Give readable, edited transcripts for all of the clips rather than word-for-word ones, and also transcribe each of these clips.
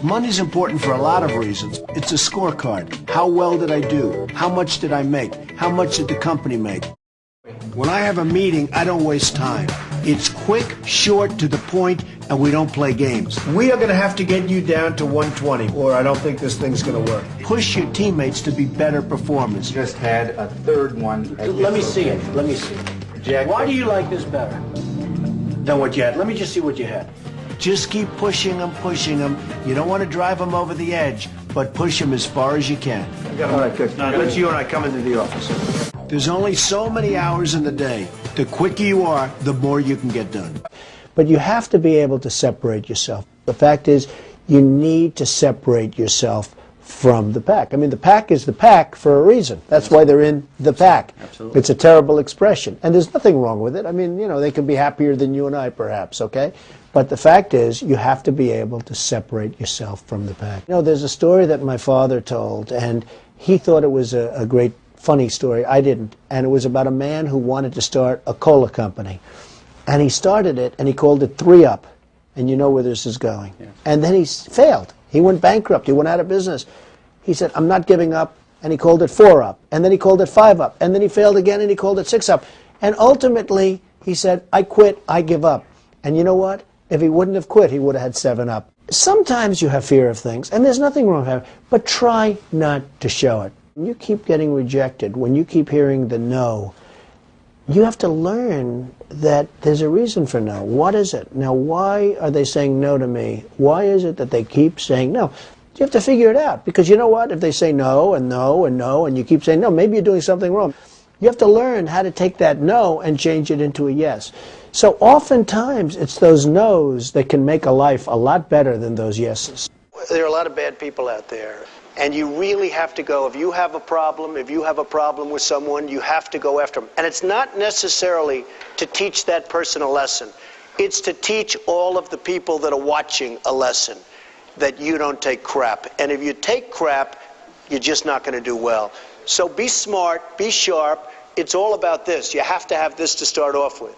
Money's important for a lot of reasons. It's a scorecard. How well did I do? How much did I make? How much did the company make? When I have a meeting, I don't waste time. It's quick, short, to the point, and we don't play games. We are going to have to get you down to 120, or I don't think this thing's going to work. Push your teammates to be better performers. Just had a third one. Let me see it. Let me see it. Jack, why do you like this better than what you had? Let me just see what you had. Just keep pushing them, pushing them. You don't want to drive them over the edge, but push them as far as you can. All right, good. Now, let's you and I come into the office. There's only so many hours in the day. The quicker you are, the more you can get done. But you have to be able to separate yourself. The fact is, you need to separate yourself from the pack. I mean, the pack is the pack for a reason. That's why they're in the pack. Absolutely. It's a terrible expression. And there's nothing wrong with it. I mean, you know, they could be happier than you and I, perhaps, okay? But the fact is, you have to be able to separate yourself from the pack. You know, there's a story that my father told, and he thought it was a great, funny story. I didn't. And it was about a man who wanted to start a cola company. And he started it, and he called it 3-Up. And you know where this is going. Yes. And then he failed. He went bankrupt. He went out of business. He said, I'm not giving up. And he called it 4-Up. And then he called it 5-Up. And then he failed again, and he called it 6-Up. And ultimately, he said, I quit. I give up. And you know what? If he wouldn't have quit, he would have had 7-Up. Sometimes you have fear of things, and there's nothing wrong with having it, but try not to show it. When you keep getting rejected, when you keep hearing the no, you have to learn that there's a reason for no. What is it? Now, why are they saying no to me? Why is it that they keep saying no? You have to figure it out, because you know what? If they say no and no and no, and you keep saying no, maybe you're doing something wrong. You have to learn how to take that no and change it into a yes. So oftentimes, it's those no's that can make a life a lot better than those yeses. There are a lot of bad people out there. And you really have to go, if you have a problem with someone, you have to go after them. And it's not necessarily to teach that person a lesson. It's to teach all of the people that are watching a lesson, that you don't take crap. And if you take crap, you're just not going to do well. So be smart, be sharp. It's all about this. You have to have this to start off with.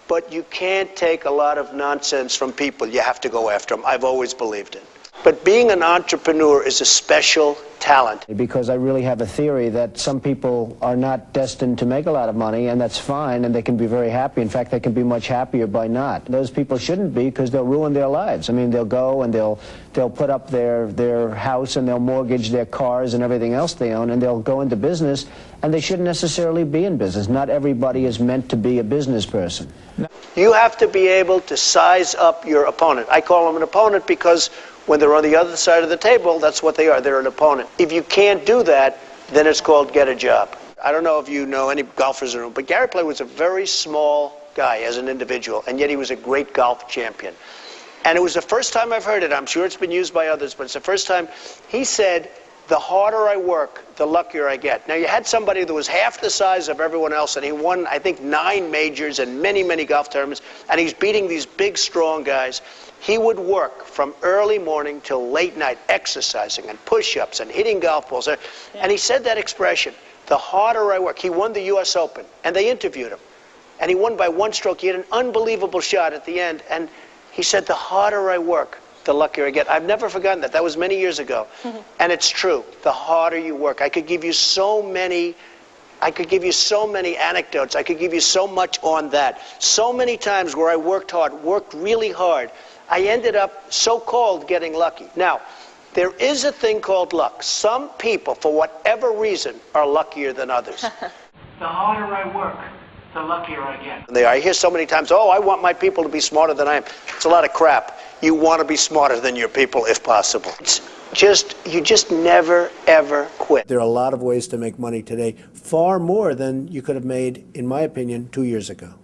But you can't take a lot of nonsense from people. You have to go after them. I've always believed it. But being an entrepreneur is a special talent. Because I really have a theory that some people are not destined to make a lot of money, and that's fine, and they can be very happy. In fact, they can be much happier by not. Those people shouldn't be, because they'll ruin their lives. I mean, they'll go and they'll put up their house, and they'll mortgage their cars and everything else they own, and they'll go into business, and they shouldn't necessarily be in business. Not everybody is meant to be a business person. You have to be able to size up your opponent. I call them an opponent because when they're on the other side of the table, that's what they are. They're an opponent. If you can't do that, then it's called get a job. I don't know if you know any golfers in the room, but Gary Player was a very small guy as an individual, and yet he was a great golf champion. And it was the first time I've heard it. I'm sure it's been used by others, but it's the first time he said, the harder I work, the luckier I get. Now, you had somebody that was half the size of everyone else, and he won, I think, 9 majors and many, many golf tournaments, and he's beating these big, strong guys. He would work from early morning till late night, exercising and push-ups and hitting golf balls. And he said that expression, the harder I work. He won the U.S. Open, and they interviewed him. And he won by 1 stroke. He had an unbelievable shot at the end, and he said, the harder I work, the luckier I get. I've never forgotten that. That was many years ago. And it's true. The harder you work. I could give you so many anecdotes. I could give you so much on that. So many times where I worked hard, worked really hard, I ended up so-called getting lucky. Now, there is a thing called luck. Some people, for whatever reason, are luckier than others. The harder I work, the luckier I get. I hear so many times, oh, I want my people to be smarter than I am. It's a lot of crap. You want to be smarter than your people if possible. You just never, ever quit. There are a lot of ways to make money today, far more than you could have made, in my opinion, 2 years ago.